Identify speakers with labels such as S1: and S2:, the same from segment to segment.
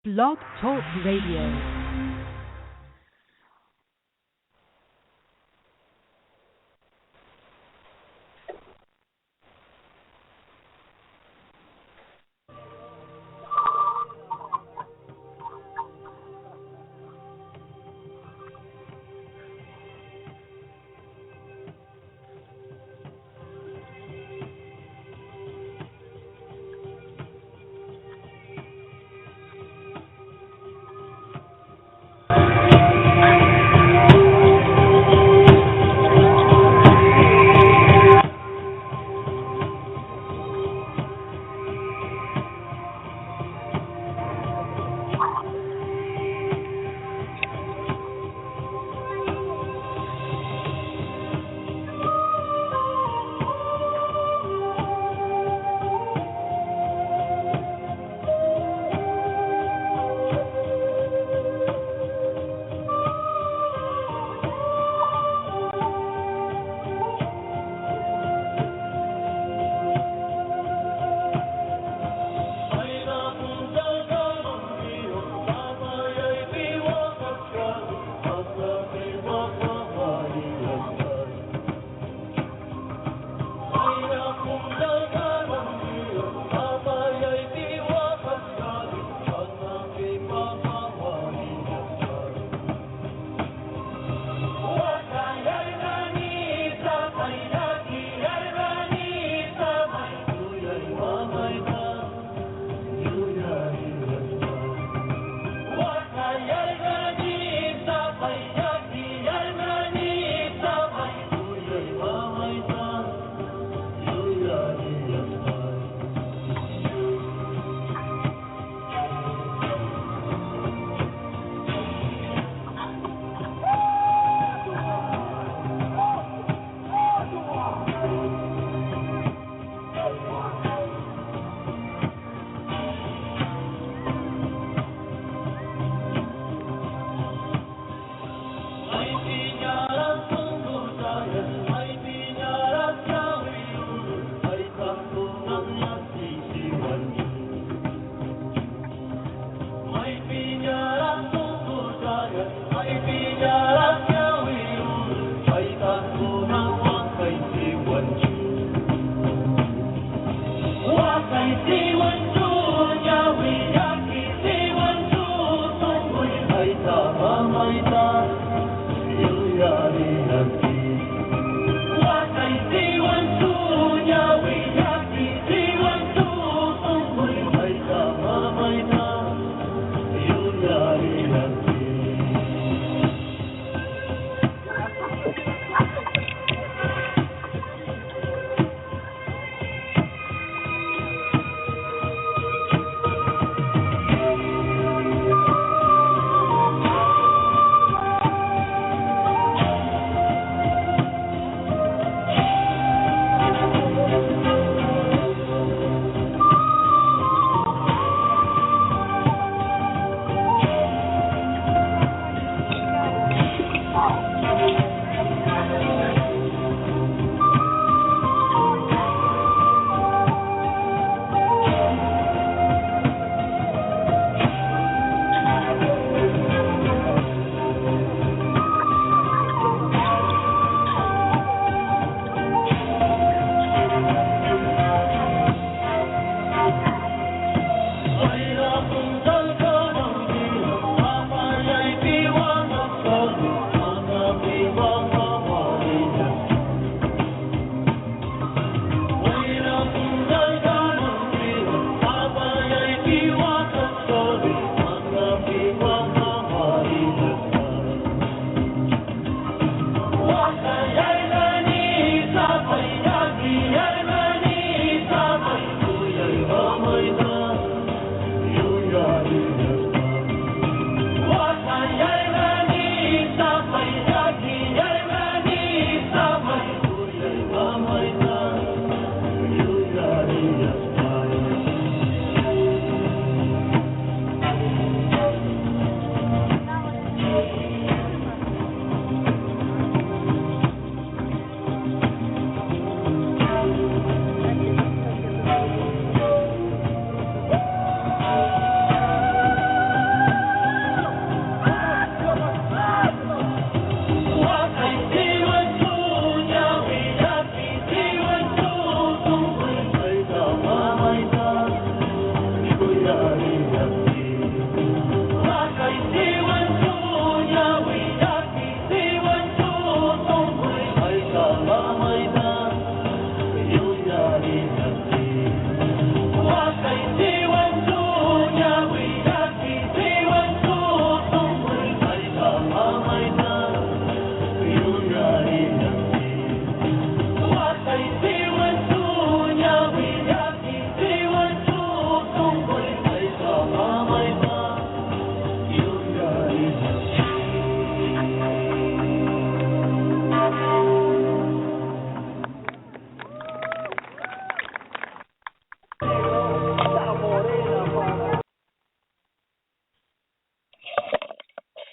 S1: Blog Talk Radio.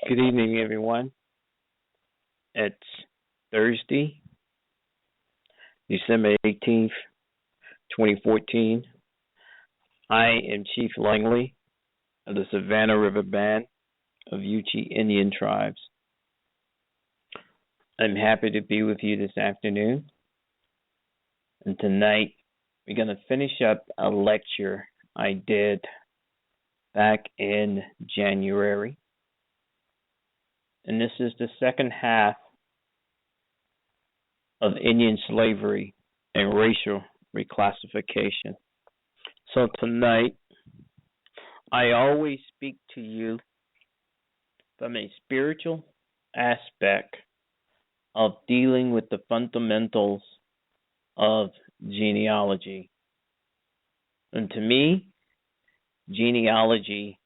S2: Good evening, everyone. It's Thursday, December 18th, 2014. I am Chief Langley of the Savannah River Band of Yuchi Indian Tribes. I'm happy to be with you this afternoon. And tonight, we're going to finish up a lecture I did back in January. And this is the second half of Indian slavery and racial reclassification. So tonight, I always speak to you from a spiritual aspect of dealing with the fundamentals of genealogy. And to me, genealogy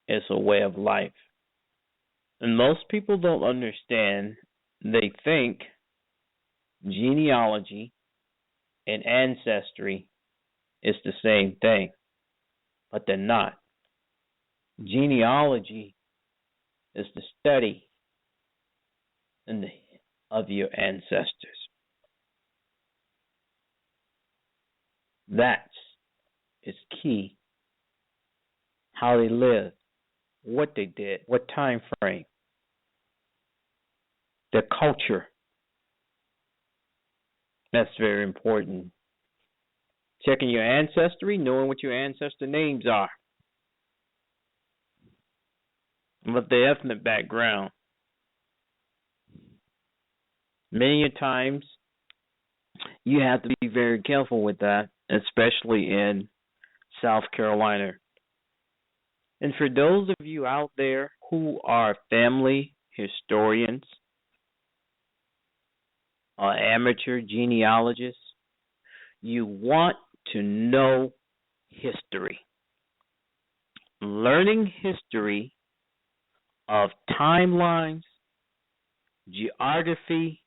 S2: is a way of life. And most people don't understand. They think genealogy and ancestry is the same thing, but they're not. Genealogy is the study of your ancestors. That is key. How they lived, what they did, what time frame, their culture. That's very important. Checking your ancestry, knowing what your ancestor names are, and what their ethnic background. Many times, you have to be very careful with that, especially in South Carolina. And for those of you out there who are family historians or amateur genealogists, you want to know history. Learning history of timelines, geography,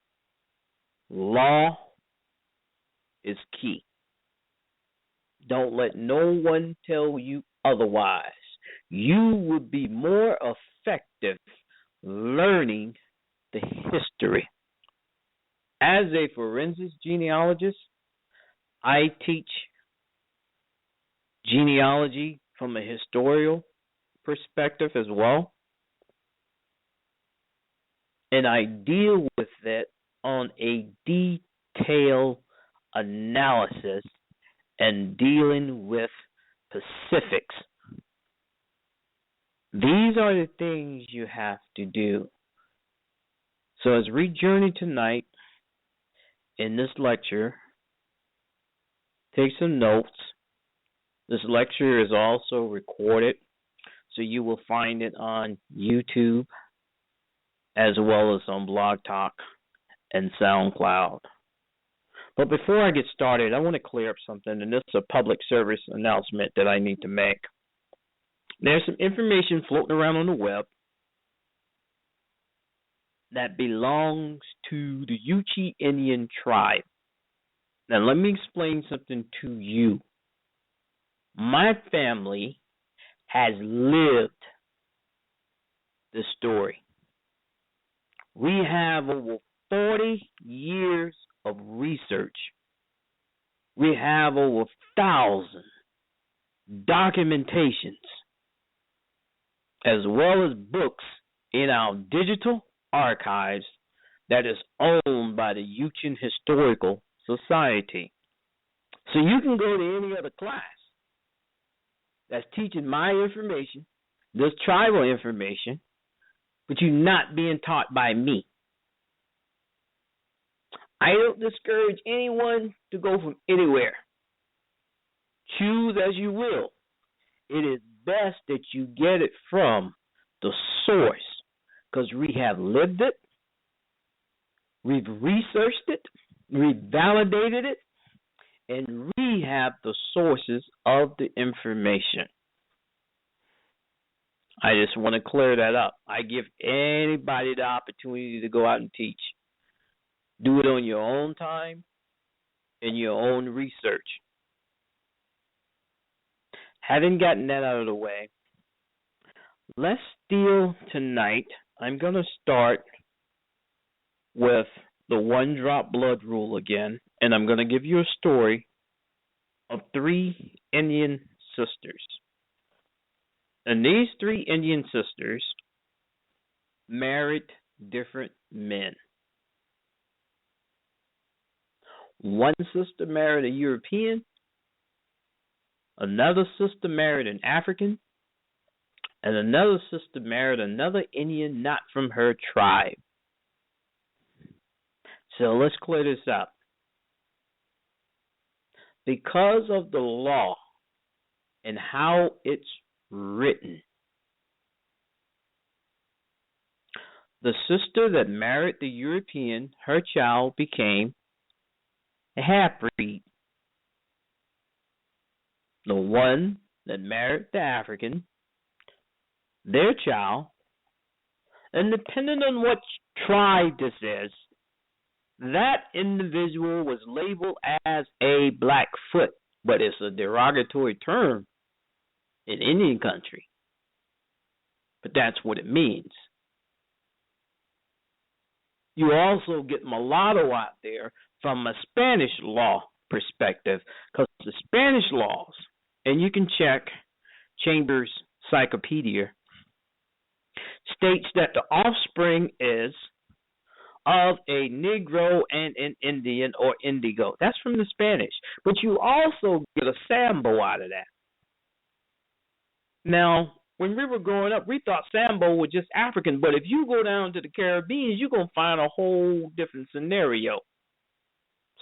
S2: law is key. Don't let no one tell you otherwise. You would be more effective learning the history. As a forensic genealogist, I teach genealogy from a historical perspective as well. And I deal with it on a detailed analysis and dealing with specifics. These are the things you have to do. So as we journey tonight in this lecture, take some notes. This lecture is also recorded, so you will find it on YouTube as well as on Blog Talk and SoundCloud. But before I get started, I want to clear up something, and this is a public service announcement that I need to make. There's some information floating around on the web that belongs to the Yuchi Indian tribe. Now, let me explain something to you. My family has lived the story. We have over 40 years of research. We have over 1,000 documentations, as well as books in our digital archives that is owned by the Yuchin Historical Society. So you can go to any other class that's teaching my information, this tribal information, but you're not being taught by me. I don't discourage anyone to go from anywhere. Choose as you will. It is best that you get it from the source, because we have lived it, we've researched it, we've validated it, and we have the sources of the information. I just want to clear that up. I give anybody the opportunity to go out and teach. Do it on your own time and your own research. Having gotten that out of the way, let's deal tonight I'm going to start with the one drop blood rule again, and I'm going to give you a story of 3 Indian sisters. And these 3 Indian sisters married different men. One sister married a European, another sister married an African, and another sister married another Indian not from her tribe. So let's clear this up. Because of the law and how it's written, the sister that married the European, her child became a half-breed. The one that married the African, their child, and depending on what tribe this is, that individual was labeled as a Blackfoot, but it's a derogatory term in Indian country. But that's what it means. You also get mulatto out there from a Spanish law perspective, because the Spanish laws, and you can check Chambers' Encyclopedia, states that the offspring is of a Negro and an Indian or Indigo. That's from the Spanish. But you also get a Sambo out of that. Now, when we were growing up, we thought Sambo was just African, but if you go down to the Caribbean, you're going to find a whole different scenario.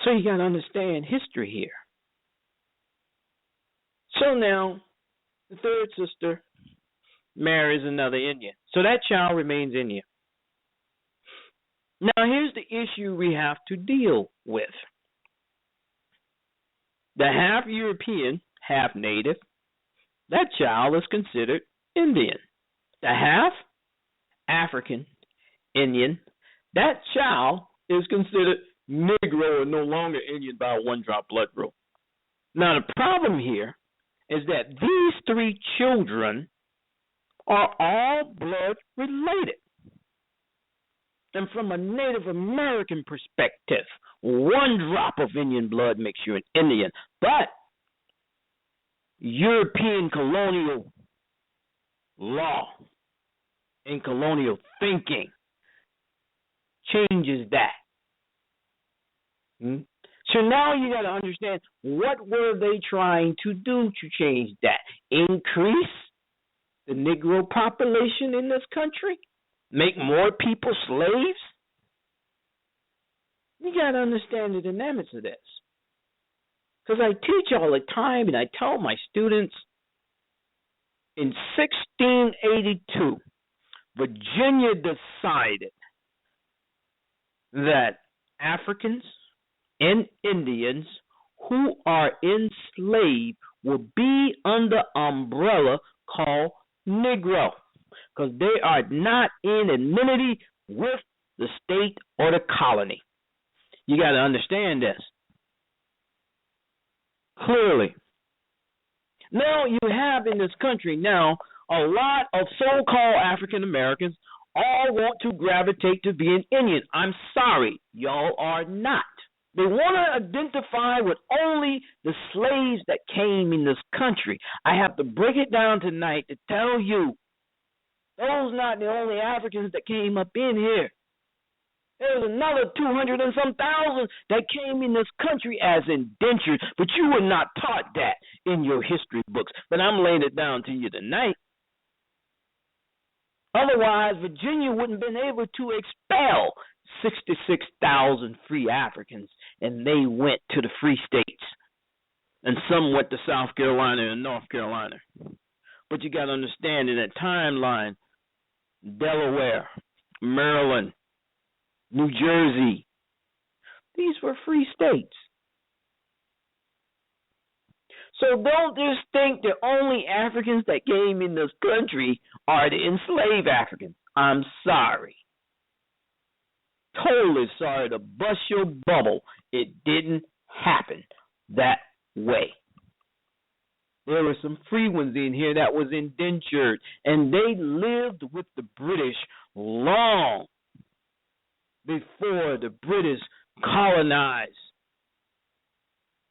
S2: So you got to understand history here. So now, the third sister marries another Indian. So that child remains Indian. Now, here's the issue we have to deal with. The half European, half native, that child is considered Indian. The half African Indian, that child is considered Negro and no longer Indian by a one drop blood rule. Now, the problem here is that these 3 children are all blood related. And from a Native American perspective, 1 drop of Indian blood makes you an Indian. But European colonial law and colonial thinking changes that. So now you got to understand, what were they trying to do to change that? Increase the Negro population in this country? Make more people slaves? You got to understand the dynamics of this. Because I teach all the time, and I tell my students, in 1682, Virginia decided that Africans and Indians who are enslaved will be under umbrella called Negro, because they are not in enmity with the state or the colony. You got to understand this clearly. Now you have in this country now a lot of so-called African Americans all want to gravitate to being Indian. I'm sorry, y'all are not. They want to identify with only the slaves that came in this country. I have to break it down tonight to tell you, those not the only Africans that came up in here. There's another 200 and some thousand that came in this country as indentured, but you were not taught that in your history books. But I'm laying it down to you tonight. Otherwise, Virginia wouldn't have been able to expel 66,000 free Africans, and they went to the free states, and some went to South Carolina and North Carolina. But you got to understand in that timeline, Delaware, Maryland, New Jersey, these were free states. So don't just think the only Africans that came in this country are the enslaved Africans. I'm sorry. Totally sorry to bust your bubble. It didn't happen that way. There were some free ones in here that was indentured, and they lived with the British long before the British colonized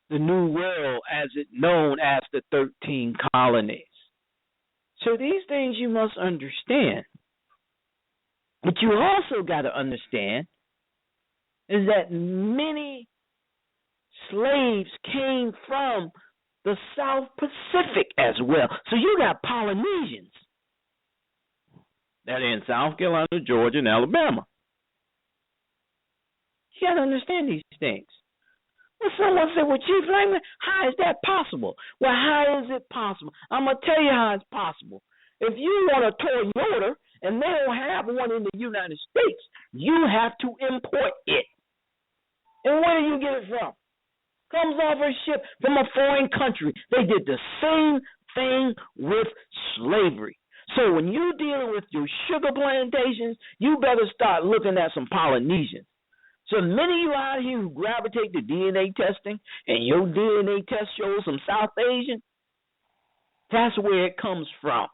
S2: the New World as it known as the 13 colonies. So these things you must understand. But you also got to understand is that many slaves came from the South Pacific as well. So you got Polynesians that are in South Carolina, Georgia, and Alabama. You got to understand these things. Well, someone said, well, Chief Langley, how is that possible? Well, how is it possible? I'm going to tell you how it's possible. If you want a Toyota and they don't have one in the United States, you have to import it. And where do you get it from? Comes off a ship from a foreign country. They did the same thing with slavery. So when you're dealing with your sugar plantations, you better start looking at some Polynesians. So many of you out here who gravitate to DNA testing and your DNA test shows some South Asian, that's where it comes from.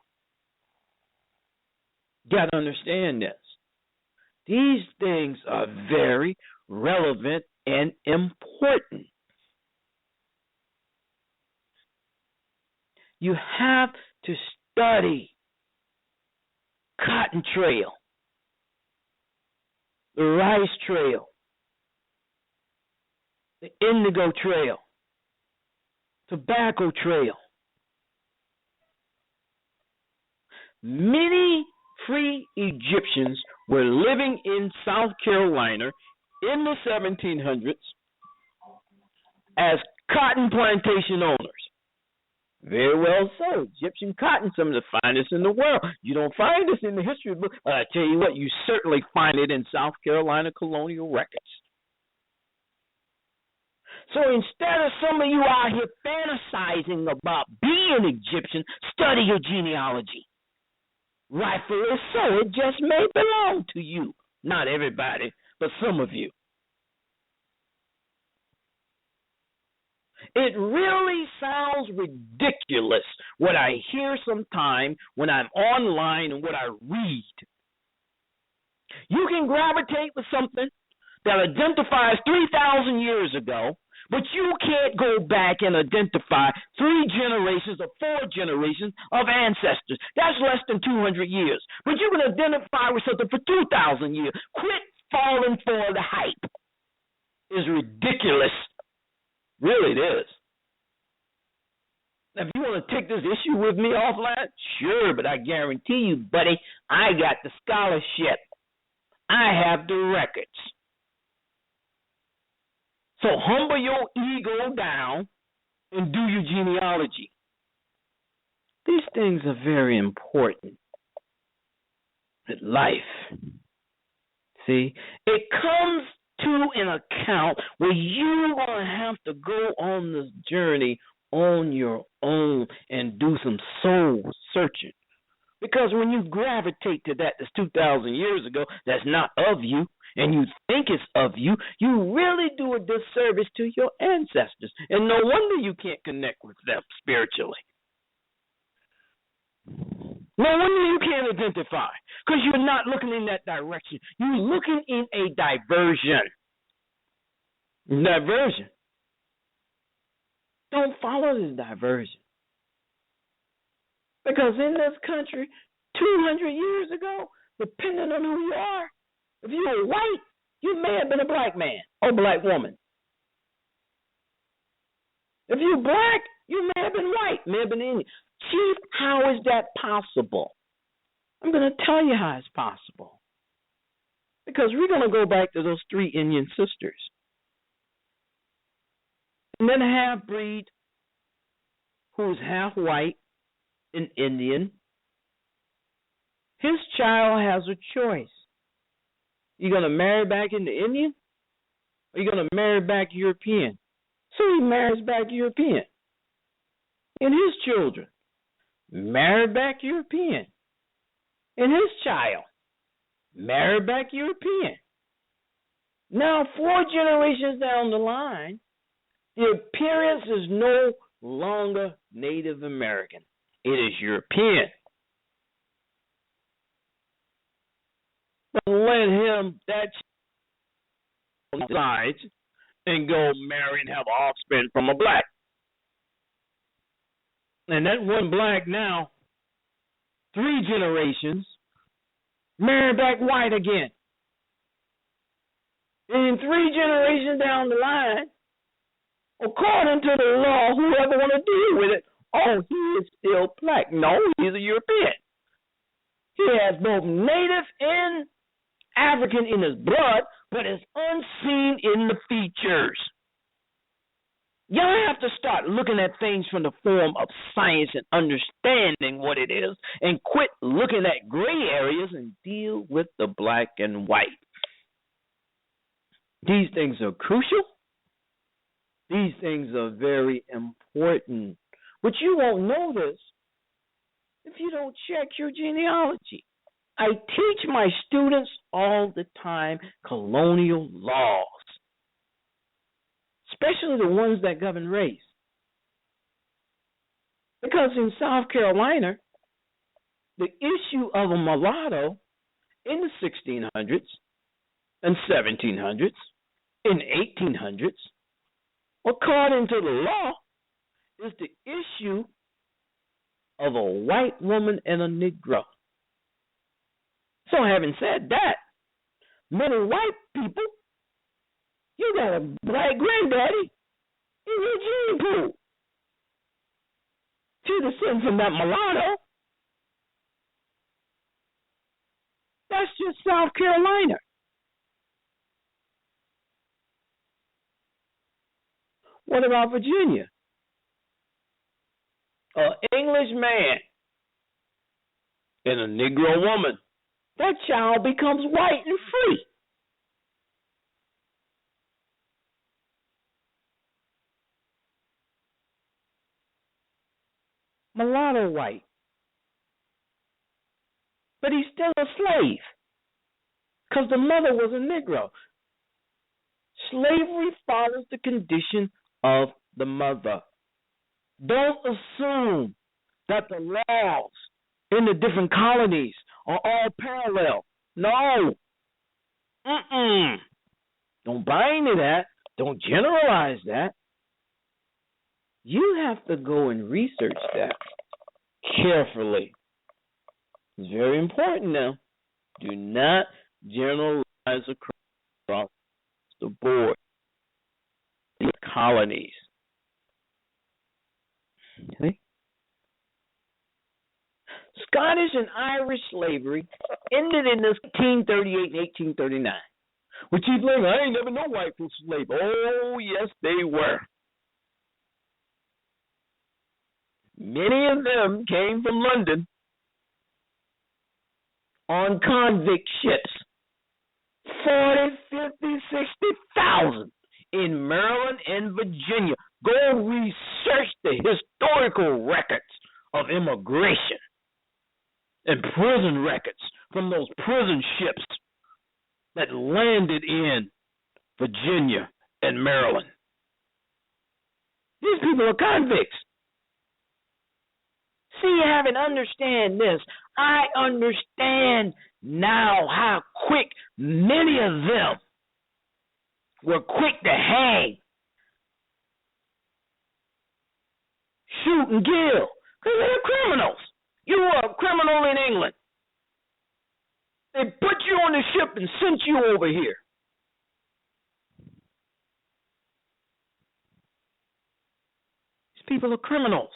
S2: You got to understand this. These things are very relevant and important. You have to study Cotton Trail, the Rice Trail, the Indigo Trail, Tobacco Trail. Many free Egyptians were living in South Carolina in the 1700s as cotton plantation owners. Very well so. Egyptian cotton, some of the finest in the world. You don't find this in the history book, but I tell you what, you certainly find it in South Carolina colonial records. So instead of some of you out here fantasizing about being Egyptian, study your genealogy. Rightfully so. It just may belong to you. Not everybody, but some of you. It really sounds ridiculous what I hear sometimes when I'm online and what I read. You can gravitate with something that identifies 3,000 years ago, but you can't go back and identify 3 generations or 4 generations of ancestors. That's less than 200 years. But you can identify with something for 2,000 years. Quit falling for the hype. It's ridiculous. Really, it is. Now, if you want to take this issue with me offline, sure, but I guarantee you, buddy, I got the scholarship. I have the records. So humble your ego down and do your genealogy. These things are very important in life. See, it comes to an account where you're going to have to go on this journey on your own and do some soul searching. Because when you gravitate to that that's 2,000 years ago, that's not of you, and you think it's of you, you really do a disservice to your ancestors. And no wonder you can't connect with them spiritually. No wonder you can't identify, because you're not looking in that direction. You're looking in a diversion. Diversion. Don't follow this diversion. Because in this country, 200 years ago, depending on who you are, if you were white, you may have been a black man or black woman. If you're black, you may have been white, may have been Indian. Chief, how is that possible? I'm going to tell you how it's possible. Because we're going to go back to those 3 Indian sisters. And then a half-breed who's half white and Indian. His child has a choice. You going to marry back into Indian? Or you going to marry back European? So he marries back European. And his children marry back European. And his child marry back European. Now, 4 generations down the line, the appearance is no longer Native American. It is European. let him that sides and go marry and have offspring from a black. And that one black now, 3 generations, married back white again. And 3 generations down the line, according to the law, whoever want to deal with it, oh, he is still black. No, he's a European. He has both native and African in his blood, but it's unseen in the features. Y'all have to start looking at things from the form of science and understanding what it is, and quit looking at gray areas and deal with the black and white. These things are crucial. These things are very important. But you won't know this if you don't check your genealogy. I teach my students all the time colonial laws, especially the ones that govern race. Because in South Carolina, the issue of a mulatto in the 1600s and 1700s, in 1800s, according to the law, is the issue of a white woman and a Negro. So having said that, many white people, you got a black granddaddy in your gene pool. To descend from that mulatto, that's just South Carolina. What about Virginia? An English man and a Negro woman. That child becomes white and free. Mulatto white. But he's still a slave because the mother was a Negro. Slavery follows the condition of the mother. Don't assume that the laws in the different colonies are all parallel. No. Don't buy into that. Don't generalize that. You have to go and research that carefully. It's very important now. Do not generalize across the board. The colonies. Okay? Scottish and Irish slavery ended in 1838 and 1839. Which he's like, I ain't never know white folks slave. Oh, yes, they were. Many of them came from London on convict ships. 40, 50, 60,000 in Maryland and Virginia. Go research the historical records of immigration and prison records from those prison ships that landed in Virginia and Maryland. These people are convicts. See, you haven't understand this. I understand now how quick many of them were quick to hang, shoot, and kill, because they're criminals. You were a criminal in England. They put you on the ship and sent you over here. These people are criminals.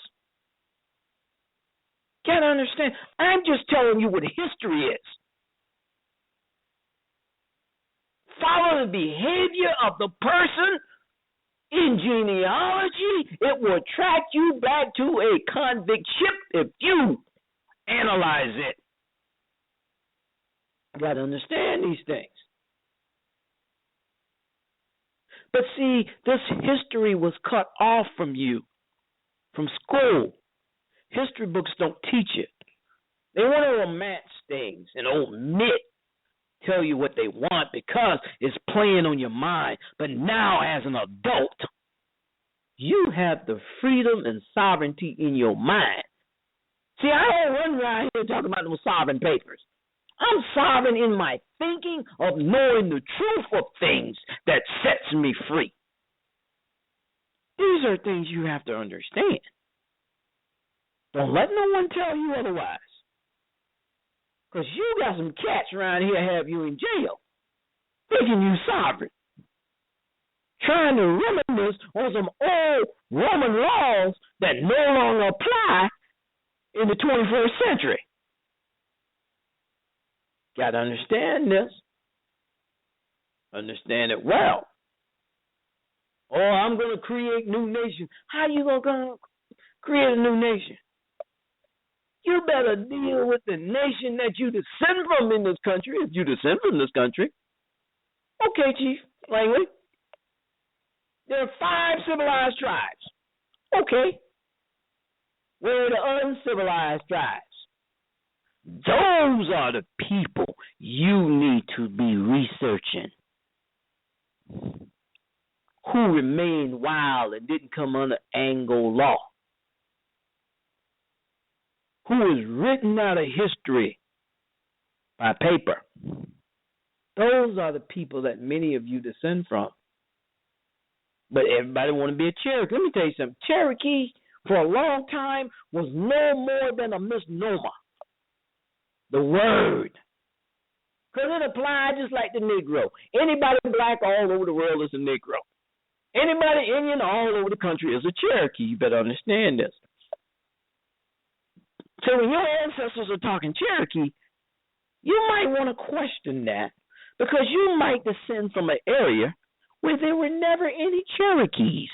S2: Can't understand. I'm just telling you what history is. Follow the behavior of the person in genealogy. It will track you back to a convict ship if you analyze it. You got to understand these things. But see, this history was cut off from you, from school. History books don't teach it. They want to romance things and omit, tell you what they want because it's playing on your mind. But now as an adult, you have the freedom and sovereignty in your mind. See, I don't run around here talking about those sovereign papers. I'm sovereign in my thinking of knowing the truth of things that sets me free. These are things you have to understand. Don't let no one tell you otherwise. Because you got some cats around here have you in jail, thinking you sovereign, trying to reminisce on some old Roman laws that no longer apply in the 21st century. Got to understand this. Understand it well. Oh, I'm going to create new nation. How you going to create a new nation? You better deal with the nation that you descend from in this country, if you descend from this country. Okay, Chief Langley. There are 5 civilized tribes. Okay. Where are the uncivilized tribes? Those are the people you need to be researching. Who remained wild and didn't come under Anglo law. Who is written out of history by paper. Those are the people that many of you descend from. But everybody want to be a Cherokee. Let me tell you something. Cherokee, for a long time, was no more than a misnomer. The word. Because it applied just like the Negro. Anybody black all over the world is a Negro. Anybody Indian all over the country is a Cherokee. You better understand this. So when your ancestors are talking Cherokee, you might want to question that because you might descend from an area where there were never any Cherokees.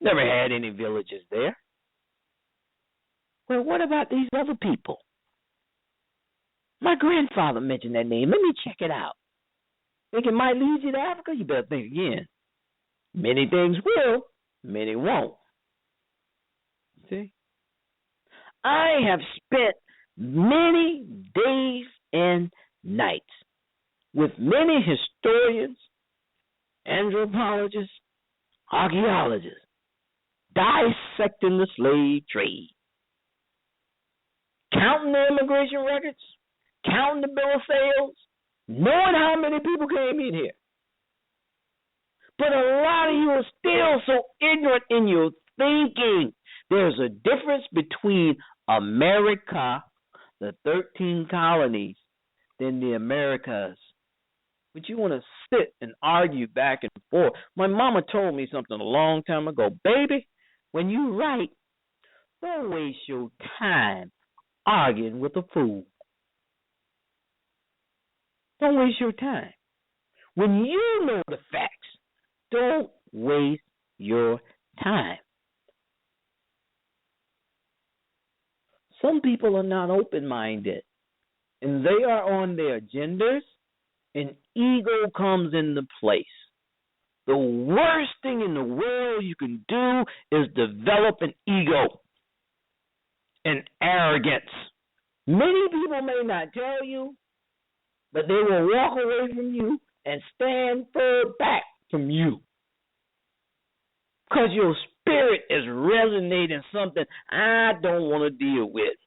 S2: Never had any villages there. Well, what about these other people? My grandfather mentioned that name. Let me check it out. Think it might lead you to Africa? You better think again. Many things will, many won't. See? I have spent many days and nights with many historians, anthropologists, archaeologists, dissecting the slave trade, counting the immigration records, counting the bill of sales, knowing how many people came in here. But a lot of you are still so ignorant in your thinking. There's a difference between America, the 13 colonies, than the Americas. But you want to sit and argue back and forth. My mama told me something a long time ago. Baby, when you write, don't waste your time arguing with a fool. Don't waste your time. When you know the facts, don't waste your time. Some people are not open-minded, and they are on their agendas, and ego comes into place. The worst thing in the world you can do is develop an ego and arrogance. Many people may not tell you, but they will walk away from you and stand further back from you. Because your spirit is resonating something I don't want to deal with.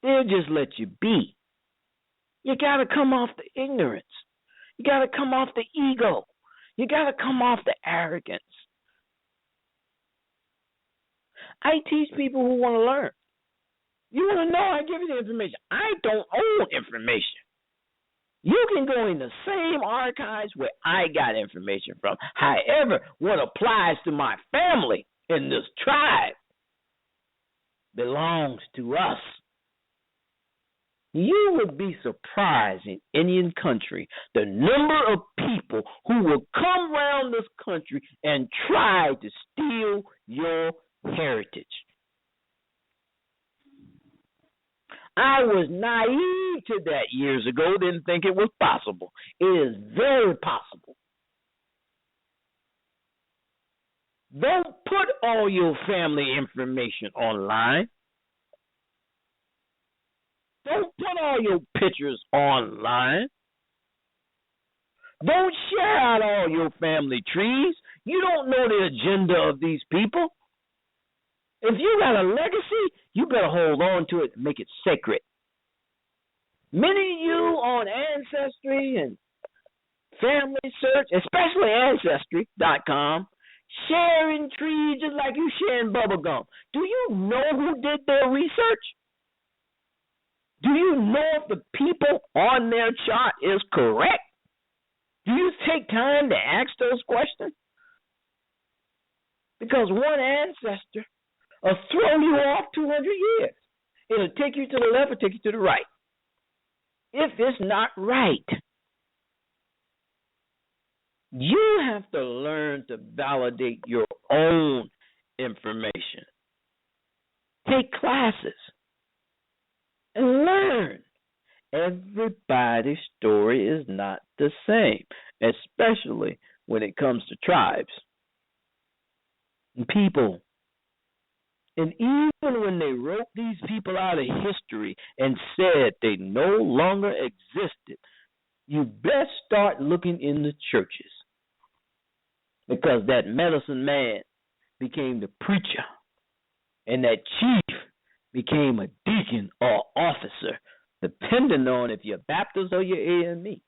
S2: They'll just let you be. You got to come off the ignorance. You got to come off the ego. You got to come off the arrogance. I teach people who want to learn. You want to know, I give you the information. I don't own information. You can go in the same archives where I got information from. However, what applies to my family in this tribe belongs to us. You would be surprised in Indian country the number of people who will come around this country and try to steal your heritage. I was naive to that years ago, didn't think it was possible. It is very possible. Don't put all your family information online. Don't put all your pictures online. Don't share out all your family trees. You don't know the agenda of these people. If you got a legacy, you better hold on to it and make it sacred. Many of you on Ancestry and Family Search, especially Ancestry.com, sharing trees just like you sharing bubble gum. Do you know who did their research? Do you know if the people on their chart is correct? Do you take time to ask those questions? Because one ancestor will throw you off 200 years. It'll take you to the left or take you to the right. If it's not right, you have to learn to validate your own information. Take classes and learn. Everybody's story is not the same, especially when it comes to tribes and people. And even when they wrote these people out of history and said they no longer existed, you best start looking in the churches, because that medicine man became the preacher, and that chief became a deacon or officer, depending on if you're Baptist or you're AME.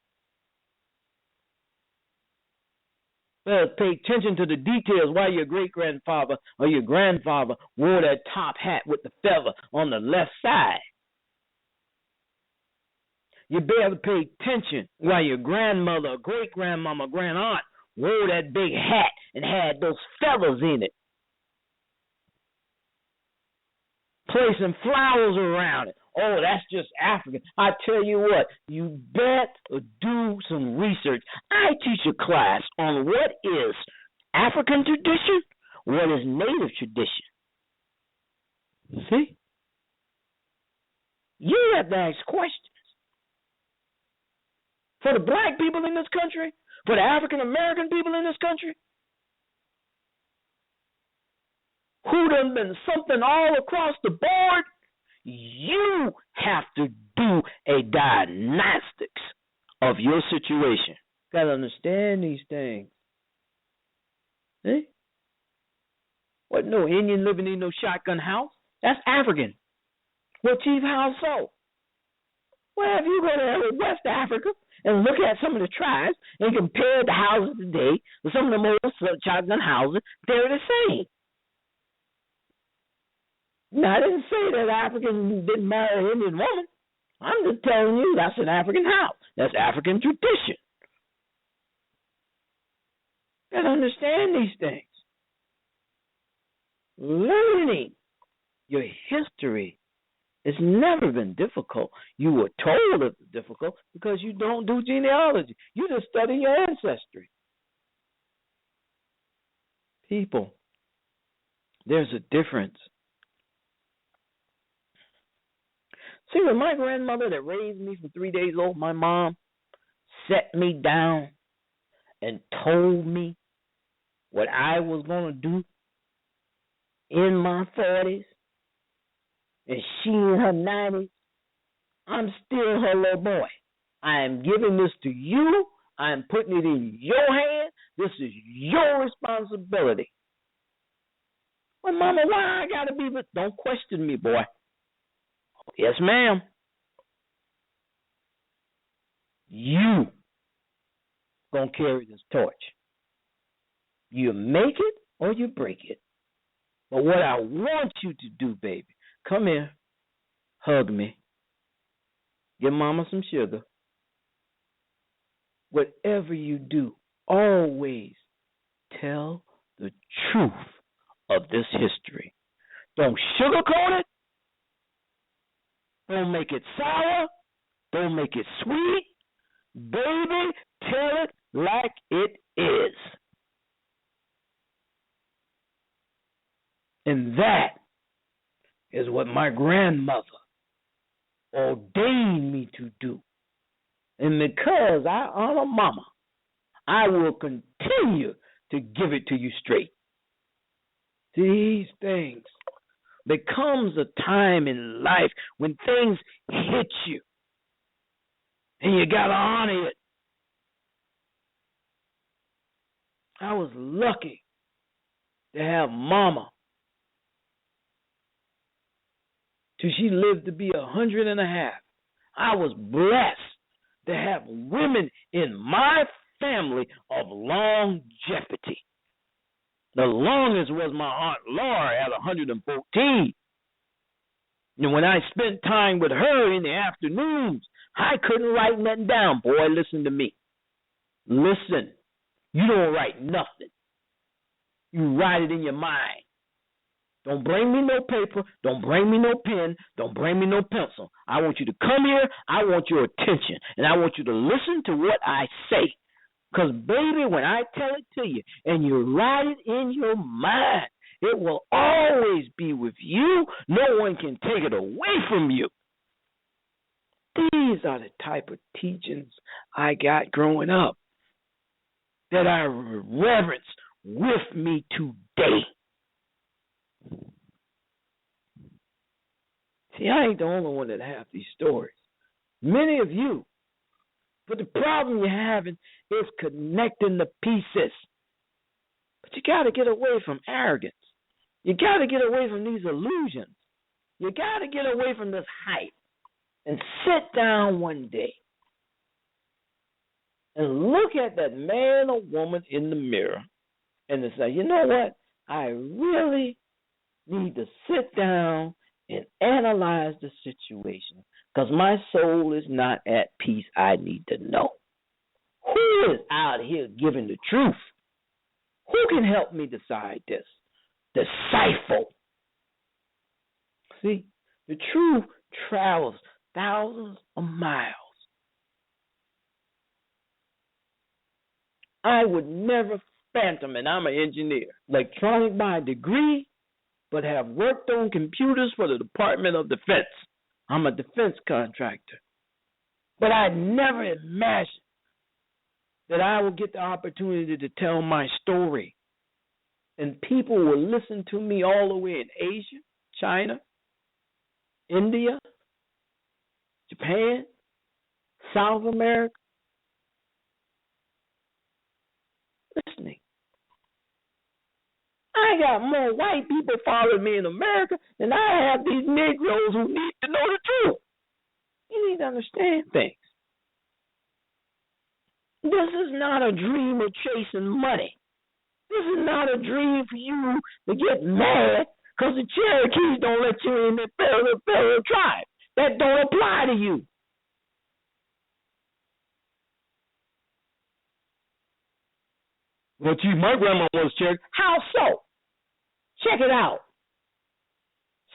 S2: Well, pay attention to the details why your great-grandfather or your grandfather wore that top hat with the feather on the left side. You better pay attention why your grandmother or great-grandmama, grand-aunt wore that big hat and had those feathers in it. Placing flowers around it. Oh, that's just African. I tell you what, you better do some research. I teach a class on what is African tradition, what is Native tradition. See? You have to ask questions. For the black people in this country, for the African American people in this country, who done been something all across the board, you have to do a diagnostics of your situation. Got to understand these things. See? What, no Indian living in no shotgun house? That's African. Well, Chief, how so? Well, if you go to West Africa and look at some of the tribes and compare the houses today with some of the old shotgun houses, they're the same. Now, I didn't say that Africans didn't marry an Indian woman. I'm just telling you that's an African house. That's African tradition. You got to understand these things. Learning your history has never been difficult. You were told it's difficult because you don't do genealogy. You just study your ancestry. People, there's a difference. See, when my grandmother that raised me from 3 days old, my mom, set me down and told me what I was going to do in my 40s, and she in her 90s, I'm still her little boy. I am giving this to you. I am putting it in your hand. This is your responsibility. Well, Mama, why I got to be with? Don't question me, boy. Yes, ma'am. You gonna carry this torch. You make it or you break it. But what I want you to do, baby, come here, hug me, give Mama some sugar. Whatever you do, always tell the truth of this history. Don't sugarcoat it. Don't make it sour. Don't make it sweet. Baby, tell it like it is. And that is what my grandmother ordained me to do. And because I honor Mama, I will continue to give it to you straight. These things. There comes a time in life when things hit you, and you got to honor it. I was lucky to have Mama till she lived to be 100 and a half. I was blessed to have women in my family of longevity. The longest was my Aunt Laura at 114. And when I spent time with her in the afternoons, I couldn't write nothing down. Boy, listen to me. Listen. You don't write nothing. You write it in your mind. Don't bring me no paper. Don't bring me no pen. Don't bring me no pencil. I want you to come here. I want your attention. And I want you to listen to what I say. Because, baby, when I tell it to you and you write it in your mind, it will always be with you. No one can take it away from you. These are the type of teachings I got growing up that I reverence with me today. See, I ain't the only one that have these stories. Many of you. But the problem you're having is connecting the pieces. But you got to get away from arrogance. You got to get away from these illusions. You got to get away from this hype and sit down one day and look at that man or woman in the mirror and say, you know what? I really need to sit down and analyze the situation because my soul is not at peace. I need to know. Who is out here giving the truth? Who can help me decide this? Decipher. See, the truth travels thousands of miles. I would never phantom, and I'm an engineer, electronic by degree, but have worked on computers for the Department of Defense. I'm a defense contractor. But I never imagined that I would get the opportunity to tell my story. And people will listen to me all the way in Asia, China, India, Japan, South America. Listening. I got more white people following me in America than I have these Negroes who need to know the truth. You need to understand things. This is not a dream of chasing money. This is not a dream for you to get mad because the Cherokees don't let you in the federal tribe. That don't apply to you. Well, Chief, my grandma was Cherokee. How so? Check it out.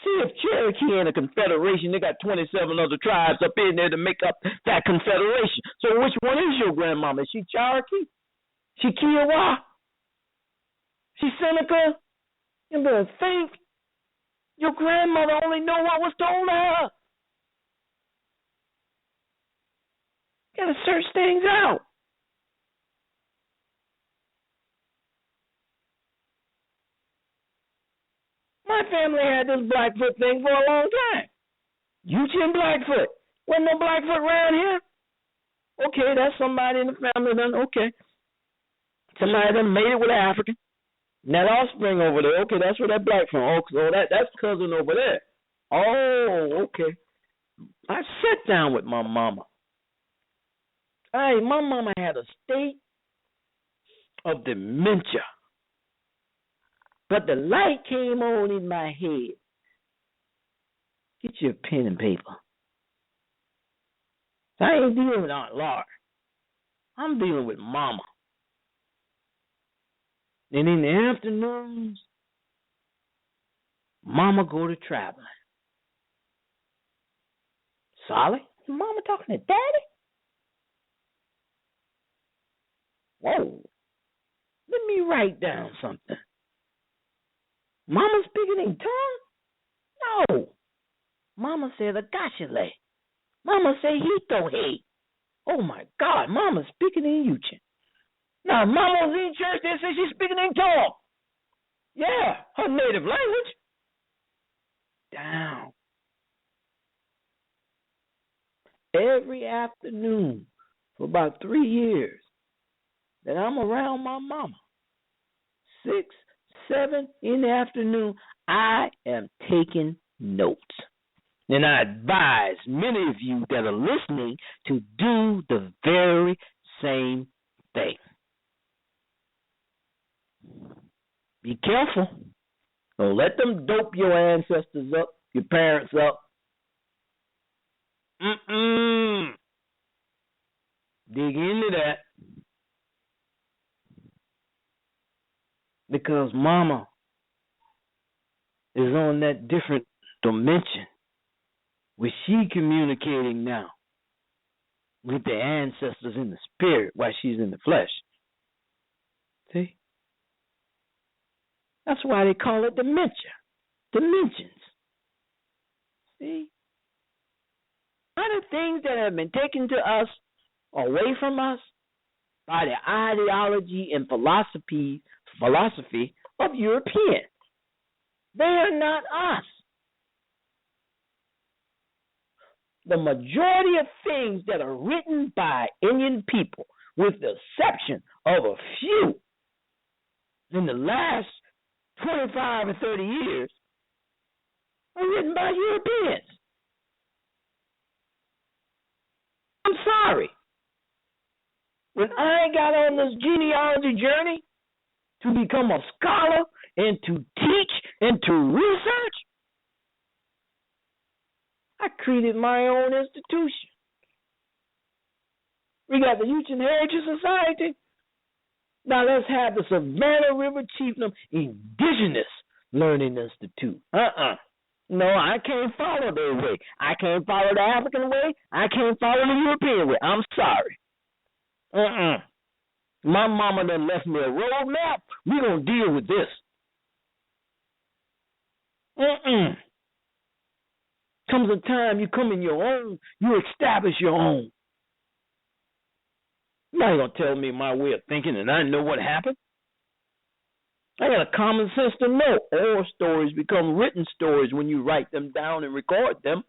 S2: See if Cherokee and a confederation, they got 27 other tribes up in there to make up that confederation. So which one is your grandmama? Is she Cherokee? She Kiowa? She Seneca? You better think. Your grandmother only know what was told to her. You gotta search things out. My family had this Blackfoot thing for a long time. Uchin Blackfoot. Wasn't no Blackfoot around here. Okay, that's somebody in the family done. Okay. Somebody done made it with an African. And that offspring over there. Okay, that's where that black from. Oh, so that's cousin over there. Oh, okay. I sat down with my mama. Hey, my mama had a state of dementia. But the light came on in my head. Get your pen and paper. I ain't dealing with Aunt Laura. I'm dealing with Mama. And in the afternoons, Mama go to traveling. Solid? Mama talking to Daddy? Whoa. Let me write down something. Mama speaking in tongue? No. Mama said agashale. Mama said hitohe. Oh my God, Mama speaking in Uchin. Now Mama was in church, they say she's speaking in tongue. Yeah, her native language. Down. Every afternoon for about 3 years that I'm around my mama, 6, 7 in the afternoon, I am taking notes. And I advise many of you that are listening to do the very same thing. Be careful. Don't let them dope your ancestors up, your parents up. Dig into that. Because mama is on that different dimension where she communicating now with the ancestors in the spirit while she's in the flesh. See? That's why they call it dementia. Dimensions. See? Other things that have been taken to us, away from us, by the ideology and philosophy of Europeans. They are not us. The majority of things that are written by Indian people, with the exception of a few in the last 25 or 30 years, are written by Europeans. I'm sorry. When I got on this genealogy journey to become a scholar and to teach and to research, I created my own institution. We got the Houston Heritage Society. Now let's have the Savannah River Chiefdom Indigenous Learning Institute. No, I can't follow their way. I can't follow the African way. I can't follow the European way. I'm sorry. My mama done left me a roadmap. We're going to deal with this. Comes a time you come in your own, you establish your own. You're not going to tell me my way of thinking and I know what happened. I got a common sense to know oral stories become written stories when you write them down and record them.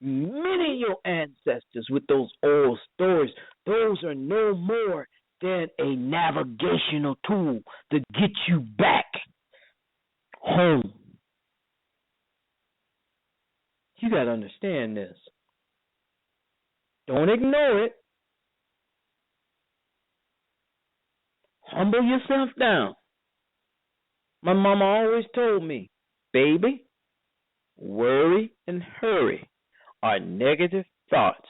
S2: Many of your ancestors with those oral stories, those are no more than a navigational tool to get you back home. You got to understand this. Don't ignore it. Humble yourself down. My mama always told me, baby, worry and hurry are negative thoughts.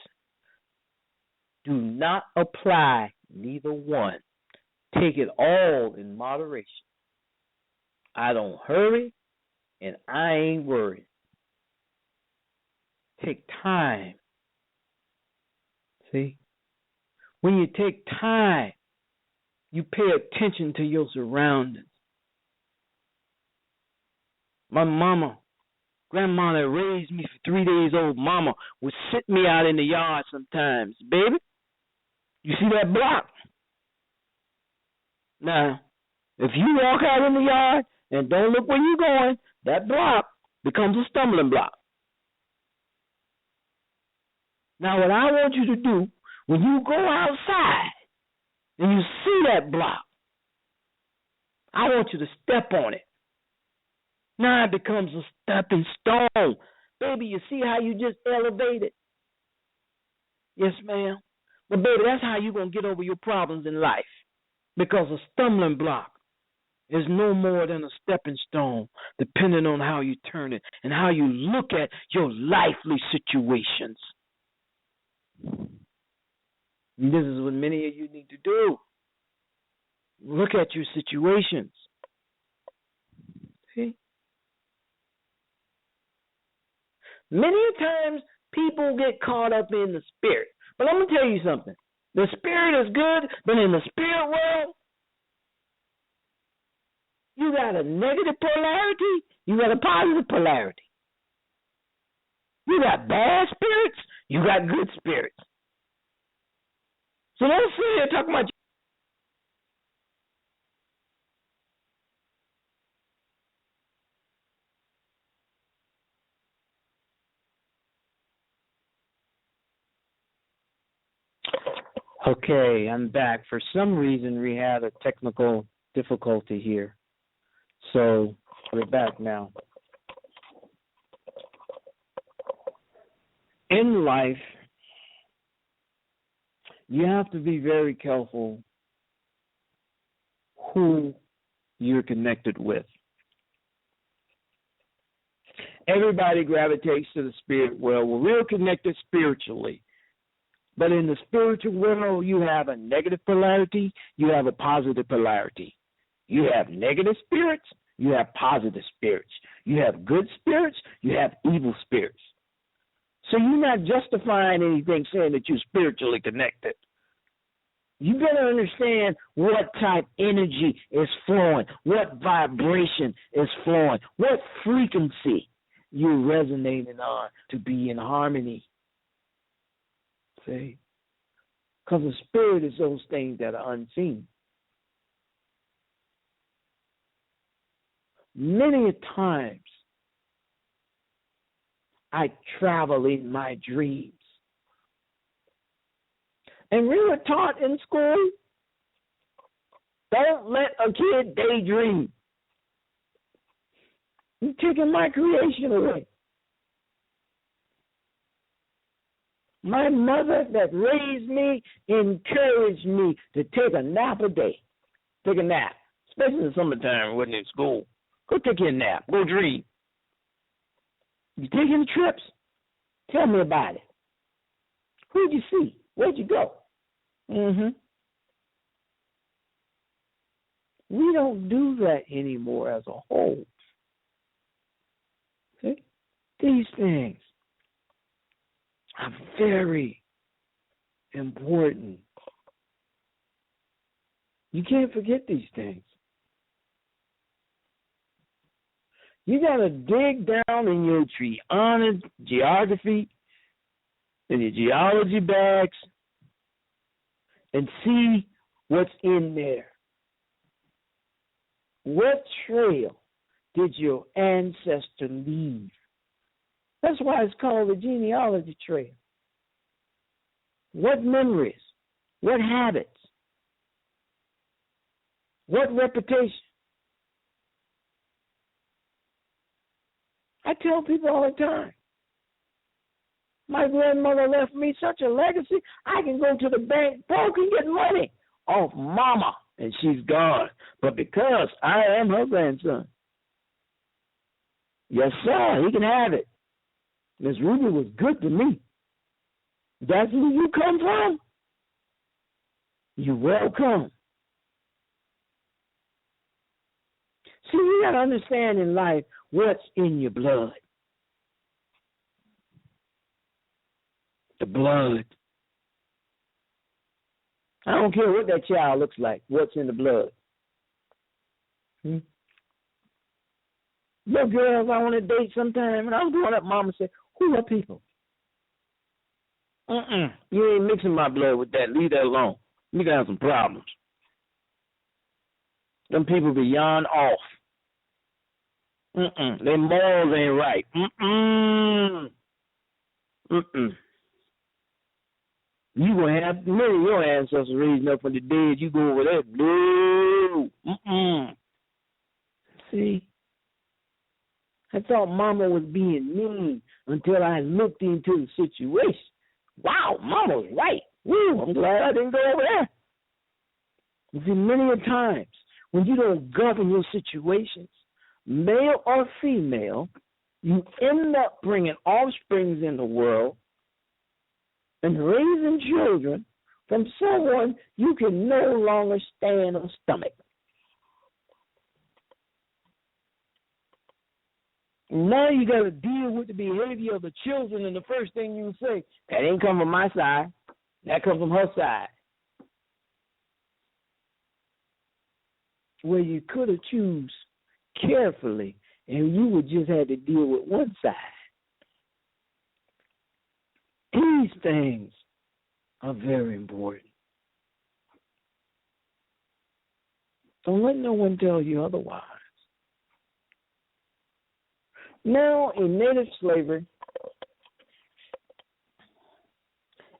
S2: Do not apply neither one. Take it all in moderation. I don't hurry and I ain't worried. Take time. See? When you take time, you pay attention to your surroundings. My mama, grandma that raised me for 3 days old, mama would sit me out in the yard sometimes. Baby, you see that block? Now, if you walk out in the yard and don't look where you're going, that block becomes a stumbling block. Now, what I want you to do, when you go outside and you see that block, I want you to step on it. Now it becomes a stepping stone. Baby, you see how you just elevated? Yes, ma'am. But, baby, that's how you're going to get over your problems in life. Because a stumbling block is no more than a stepping stone, depending on how you turn it and how you look at your lively situations. And this is what many of you need to do. Look at your situations. See? Many times people get caught up in the spirit. But I'm going to tell you something. The spirit is good, but in the spirit world, you got a negative polarity, you got a positive polarity. You got bad spirits, you got good spirits. So don't sit here talking about Okay, I'm back. For some reason, we had a technical difficulty here. So we're back now. In life, you have to be very careful who you're connected with. Everybody gravitates to the spirit world. Well, we're connected spiritually. But in the spiritual world, you have a negative polarity, you have a positive polarity. You have negative spirits, you have positive spirits. You have good spirits, you have evil spirits. So you're not justifying anything saying that you're spiritually connected. You better understand what type energy is flowing, what vibration is flowing, what frequency you're resonating on to be in harmony. See? Because the spirit is those things that are unseen. Many times, I travel in my dreams. And we were taught in school, don't let a kid daydream. You're taking my creation away. My mother that raised me encouraged me to take a nap a day. Take a nap, especially in the summertime when I wasn't in school. Go take your nap. Go dream. You taking trips? Tell me about it. Who'd you see? Where'd you go? We don't do that anymore as a whole. See? These things are very important. You can't forget these things. You got to dig down in your geography, in your geology bags, and see what's in there. What trail did your ancestor leave? That's why it's called the genealogy trail. What memories? What habits? What reputation? I tell people all the time, my grandmother left me such a legacy, I can go to the bank broke and get money off mama, and she's gone. But because I am her grandson, yes, sir, he can have it. Miss Ruby was good to me. That's where you come from? You're welcome. See, you got to understand in life what's in your blood. The blood. I don't care what that child looks like, what's in the blood. Little girls I want to date sometime, and I'm growing up, mama said, who are people? You ain't mixing my blood with that. Leave that alone. You got to have some problems. Them people beyond off. Their morals ain't right. You gonna have many of your ancestors raising up from the dead. You go over there. No. See? I thought mama was being mean until I looked into the situation. Wow, mama was right. Woo, I'm glad I didn't go over there. You see, many a times when you don't govern your situations, male or female, you end up bringing offsprings in the world and raising children from someone you can no longer stand or stomach. Now you got to deal with the behavior of the children, and the first thing you say, that ain't come from my side. That comes from her side. Where you could have choose carefully, and you would just have to deal with one side. These things are very important. Don't let no one tell you otherwise. Now, in native slavery,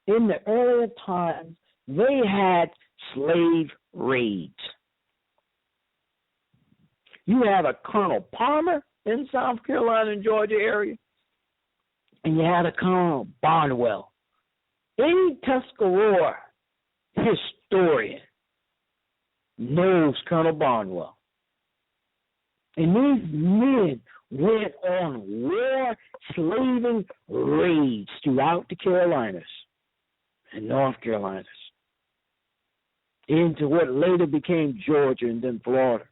S2: in the earlier times, they had slave raids. You have a Colonel Palmer in South Carolina and Georgia area,
S3: and you had a Colonel Barnwell. Any Tuscarora historian knows Colonel Barnwell. And these men went on war slaving raids throughout the Carolinas and North Carolinas into what later became Georgia and then Florida.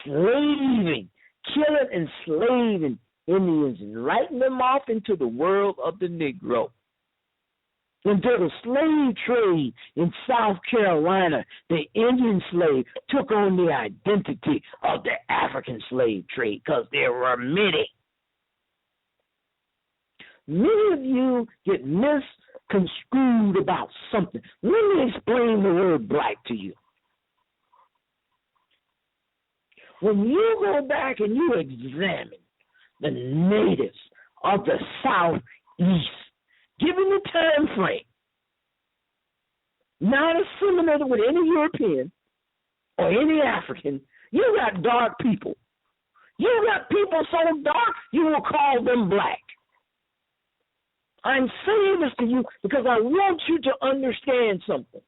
S3: Slaving, killing and slaving Indians and writing them off into the world of the Negro. Until the slave trade in South Carolina, the Indian slave took on the identity of the African slave trade because there were many. Many of you get misconstrued about something. Let me explain the word black to you. When you go back and you examine the natives of the Southeast, given the time frame, not assimilated with any European or any African, you got dark people. You got people so dark, you will call them black. I'm saying this to you because I want you to understand something.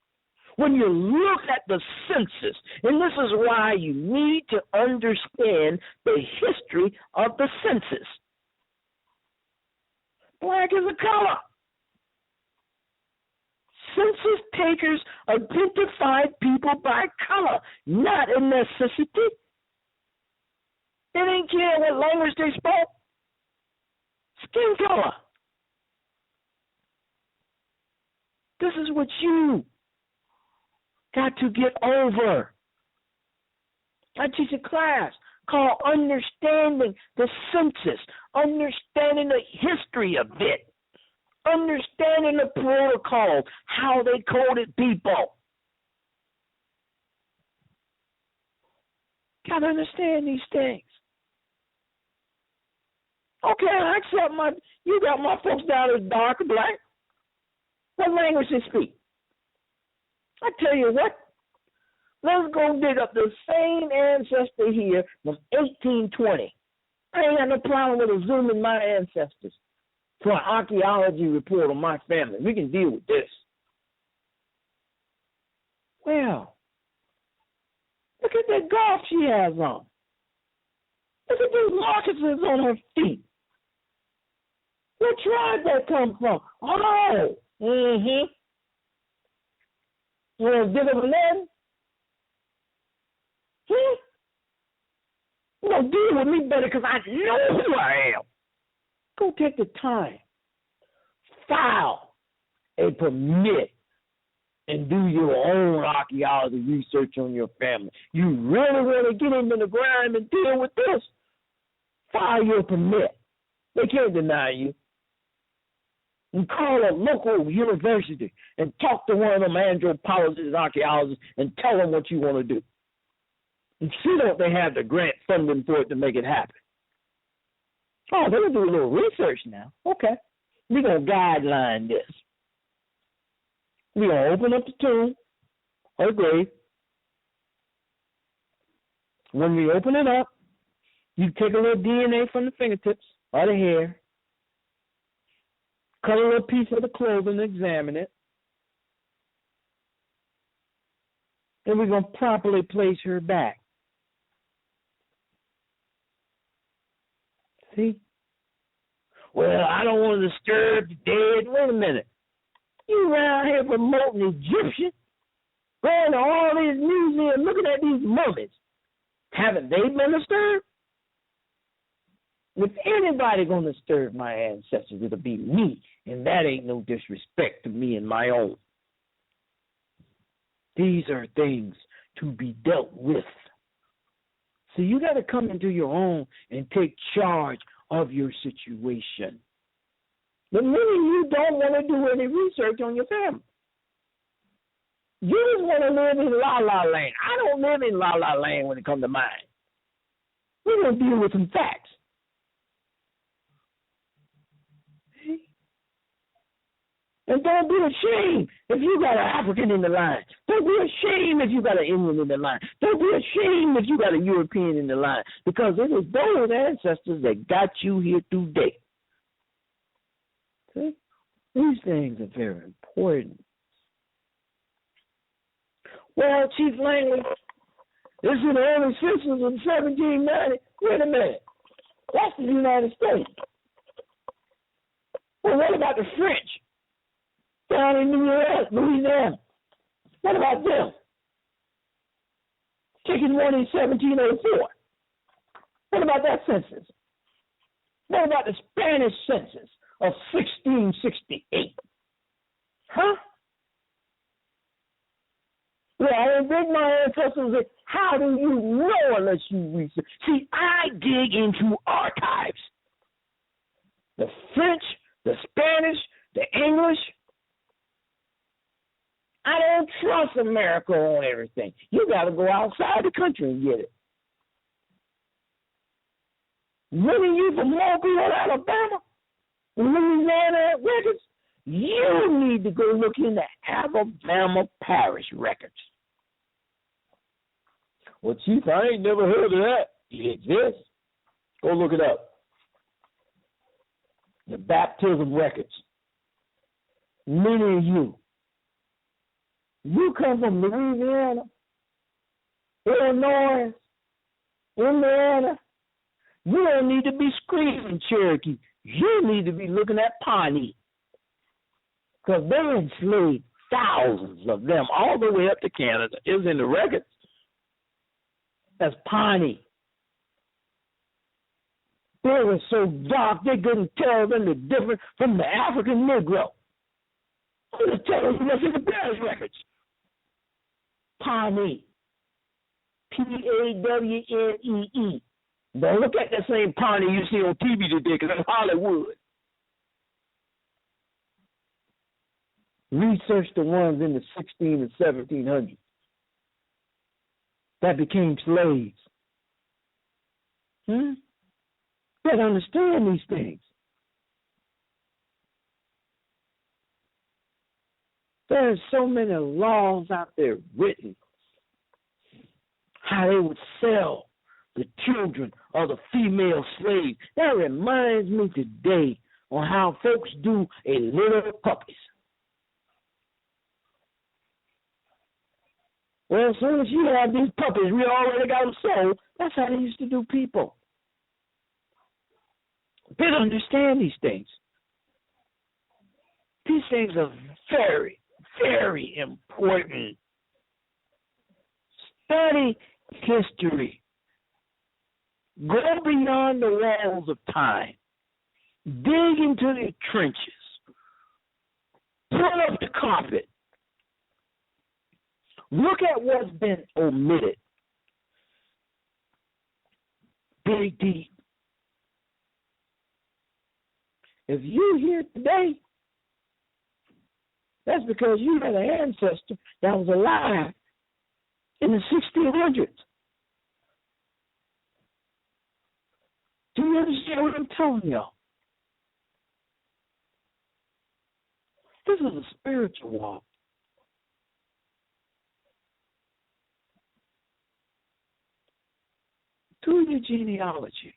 S3: When you look at the census, and this is why you need to understand the history of the census. Black is a color. Census takers identified people by color, not a necessity. They didn't care what language they spoke. Skin color. This is what you got to get over. I teach a class called Understanding the Census, understanding the history of it, understanding the protocol, how they coded people. Got to understand these things. Okay, I accept you got my folks down as dark or black. What language they speak? I tell you what, let's go dig up the same ancestor here from 1820. I ain't got no problem with assuming my ancestors for an archaeology report on my family. We can deal with this. Well, look at that golf she has on. Look at those moccasins on her feet. What tribe that come from? Oh, You want to dig up a land? You don't deal with me better because I know who I am. Go take the time. File a permit and do your own archaeology research on your family. You really want to get into the grind and deal with this? File your permit. They can't deny you. And call a local university and talk to one of them anthropologists and archaeologists and tell them what you want to do. And see don't they have the grant funding for it to make it happen. Oh, they're going to do a little research now. Okay. We're going to guideline this. We're going to open up the tomb or grave. When we open it up, you take a little DNA from the fingertips or the hair, cut a little piece of the clothing and examine it. And we're going to properly place her back. See? Well, I don't want to disturb the dead. Wait a minute. You around here promoting Egyptian, going to all these museums, looking at these mummies. Haven't they been disturbed? If anybody going to disturb my ancestors, it'll be me. And that ain't no disrespect to me and my own. These are things to be dealt with. So you got to come into your own and take charge of your situation. But many of you don't want to do any research on your family. You just want to live in la-la land. I don't live in la-la land when it comes to mine. We're going to deal with some facts. And don't be ashamed if you got an African in the line. Don't be ashamed if you got an Indian in the line. Don't be ashamed if you got a European in the line. Because it is those ancestors that got you here today. See? These things are very important. Well, Chief Langley, this is the early census of 1790. Wait a minute. That's the United States. Well, what about the French down in Louisiana? What about them? Taking one in 1704. What about that census? What about the Spanish census of 1668? Huh? Well, I read my ancestors and say, how do you know unless you research? See, I dig into archives. The French, the Spanish, the English. I don't trust America on everything. You got to go outside the country and get it. Many of you from Mobile, Alabama, Louisiana records, you need to go look in the Alabama parish records. Well, Chief, I ain't never heard of that. It exists. Go look it up. The baptism records. Many of you come from Louisiana, Illinois, Indiana. You don't need to be screaming Cherokee. You need to be looking at Pawnee. Because they enslaved thousands of them all the way up to Canada. It was in the records. That's Pawnee. They were so dark they couldn't tell them the difference from the African Negro. I'm just telling you what's in the parish records. Pawnee. Pawnee. Don't look at the same Pawnee you see on TV today because that's Hollywood. Research the ones in the 16 and 1700s that became slaves. You got to understand these things. There's so many laws out there written how they would sell the children of the female slaves. That reminds me today on how folks do a little puppies. Well, as soon as you have these puppies, we already got them sold. That's how they used to do people. They don't understand these things. These things are very, very important. Study history. Go beyond the walls of time. Dig into the trenches. Pull up the carpet. Look at what's been omitted. Dig deep. If you're here today, that's because you had an ancestor that was alive in the 1600s. Do you understand what I'm telling y'all? This is a spiritual walk. Do your genealogy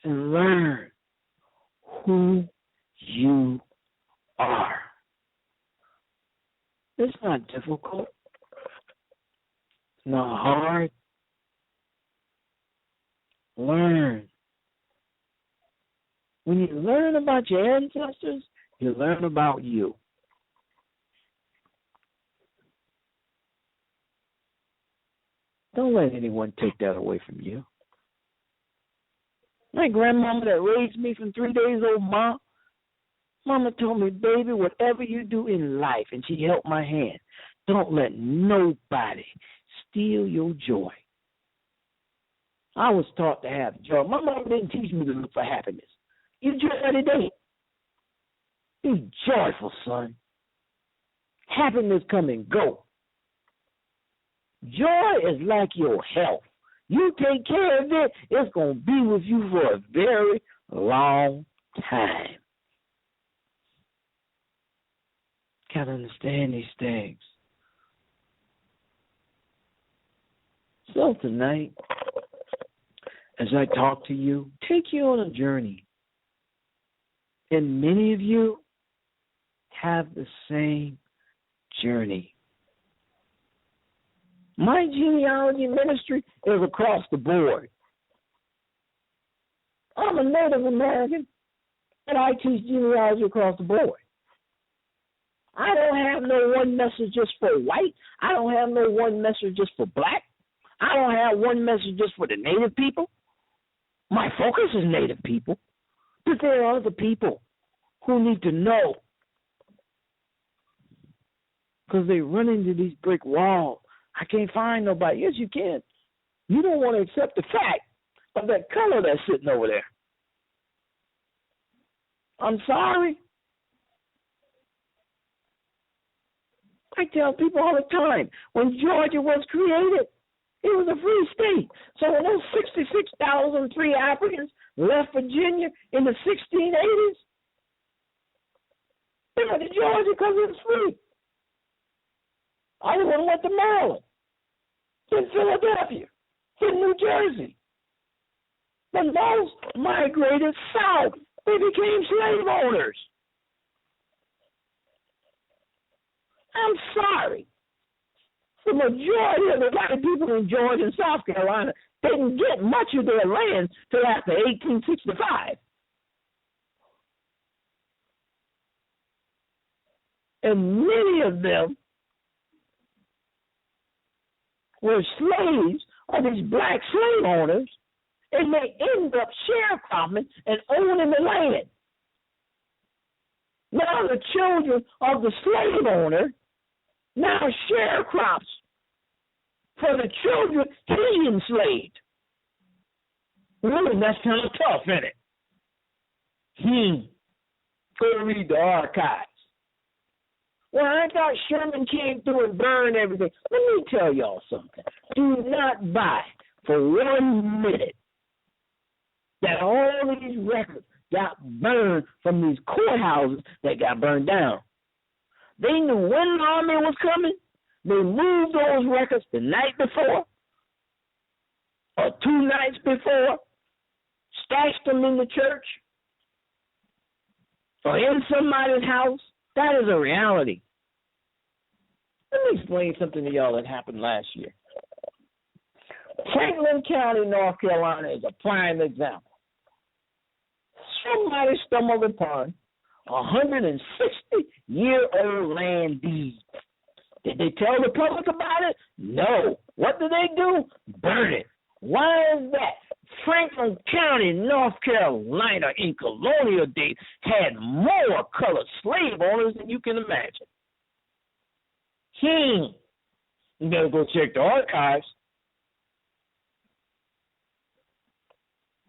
S3: and learn who you are. It's not difficult. It's not hard. Learn. When you learn about your ancestors, you learn about you. Don't let anyone take that away from you. My grandmama that raised me from 3 days old, Mama told me, baby, whatever you do in life, and she held my hand, don't let nobody steal your joy. I was taught to have joy. My mama didn't teach me to look for happiness. You joy every day. Be joyful, son. Happiness come and go. Joy is like your health. You take care of it, it's going to be with you for a very long time. Got to understand these things. So tonight, as I talk to you, take you on a journey And many of you have the same journey. My genealogy ministry is across the board. I'm a Native American, and I teach genealogy across the board. I don't have no one message just for white. I don't have no one message just for black. I don't have one message just for the Native people. My focus is Native people. But there are other people who need to know, because they run into these brick walls. I can't find nobody. Yes, you can. You don't want to accept the fact of that color that's sitting over there. I'm sorry. I tell people all the time, when Georgia was created, it was a free state. So when those 66,000 free Africans left Virginia in the 1680s, they went to Georgia because it was free. Other one went to Maryland, then Philadelphia, then New Jersey. But most migrated south. They became slave owners. I'm sorry. The majority of the white people in Georgia and South Carolina didn't get much of their land till after 1865. And many of them were slaves of these black slave owners, and they end up sharecropping and owning the land. Now the children of the slave owner now sharecrops for the children he enslaved. Really, that's kind of tough, isn't it? Go read the archives. Well, I thought Sherman came through and burned everything. Let me tell y'all something. Do not buy for 1 minute that all these records got burned from these courthouses that got burned down. They knew when the army was coming. They moved those records the night before or 2 nights before, stashed them in the church or in somebody's house. That is a reality. Let me explain something to y'all that happened last year. Franklin County, North Carolina is a prime example. Somebody stumbled upon a 160-year-old land deed. Did they tell the public about it? No. What did they do? Burn it. Why is that? Franklin County, North Carolina, in colonial days, had more colored slave owners than you can imagine. You better go check the archives.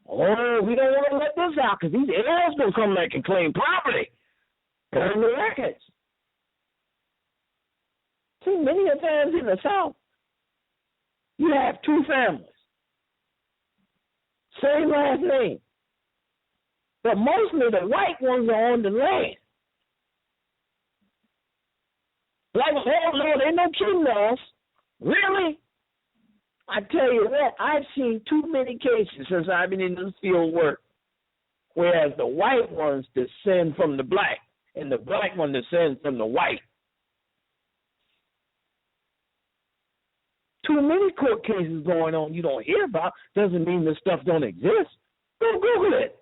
S3: Oh, we don't want to let this out because these heirs will come back and claim property. Burn the records. See, many a times in the South, you have 2 families. Same last name. But mostly the white ones are on the land. Like, oh, no, they no kidding us. Really? I tell you what, I've seen too many cases since I've been in this field work, whereas the white ones descend from the black, and the black one descends from the white. Too many court cases going on you don't hear about doesn't mean this stuff don't exist. Go Google it.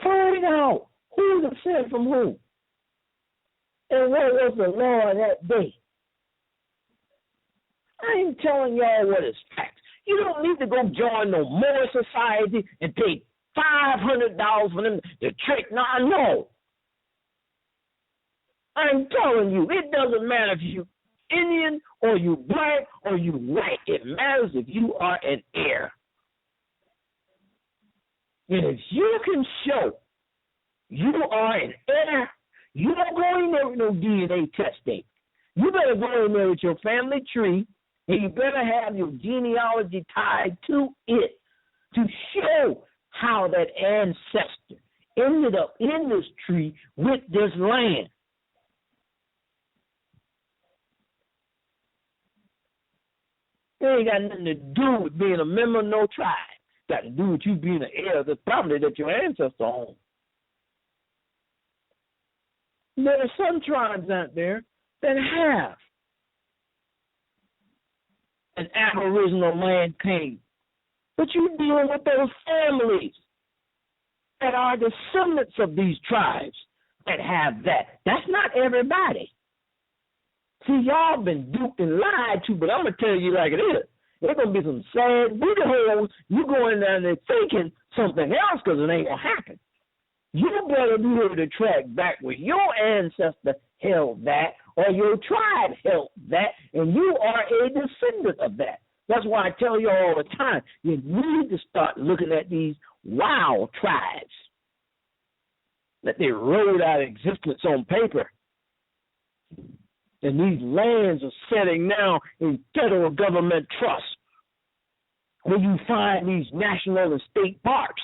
S3: Find out who descended from who. And what was the law that day. I ain't telling y'all what is fact. You don't need to go join no more society and pay $500 for them to trick. No. I'm telling you, it doesn't matter if you Indian or you black or you white. It matters if you are an heir. And if you can show you are an heir, you don't go in there with no DNA testing. You better go in there with your family tree, and you better have your genealogy tied to it to show how that ancestor ended up in this tree with this land. It ain't got nothing to do with being a member of no tribe. Got to do with you being an heir of the property that your ancestors owned. There are some tribes out there that have an aboriginal land claim, but you're dealing with those families that are descendants of these tribes that have that. That's not everybody. See, y'all been duped and lied to, but I'm going to tell you like it is. There's going to be some sad booty holes. You going down there thinking something else because it ain't going to happen. You better be able to track back where your ancestor held that or your tribe held that, and you are a descendant of that. That's why I tell you all the time, you need to start looking at these wild tribes that they wrote out of existence on paper. And these lands are setting now in federal government trust, where you find these national and state parks.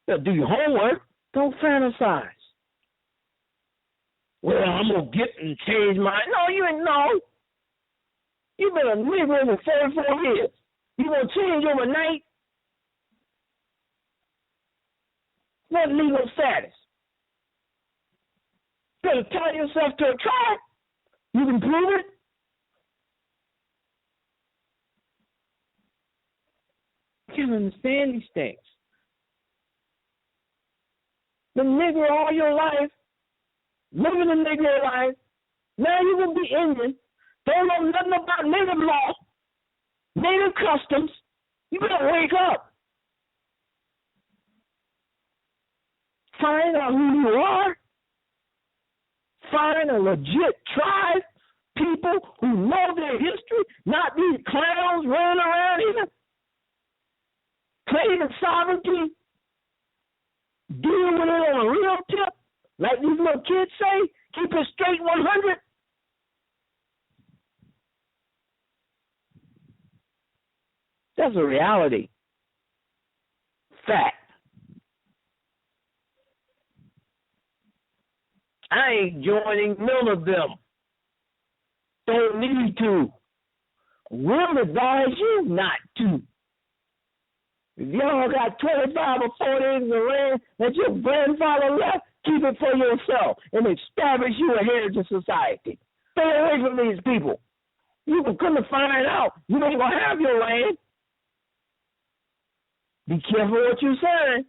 S3: Now, do your homework. Don't fantasize. Well, I'm going to get and change my... No, you ain't know. You've been a Negro for 44 years. You going to change overnight? What legal status? You better tie yourself to a tribe. You can prove it. You can't understand these things. The Negro all your life, living the Negro life, now you're going to be Indian. Don't know nothing about Native law, Native customs. You better wake up. Find out who you are. Find a legit tribe, people who know their history, not these clowns running around here claiming sovereignty, dealing with it on a real tip, like these little kids say, keep it straight 100. That's a reality. Fact. I ain't joining none of them. Don't need to. We'll advise you not to. If y'all got 25 or 40 acres of land that your grandfather left, keep it for yourself and establish you a heritage society. Stay away from these people. You can come to find out you ain't going to have your land. Be careful what you say.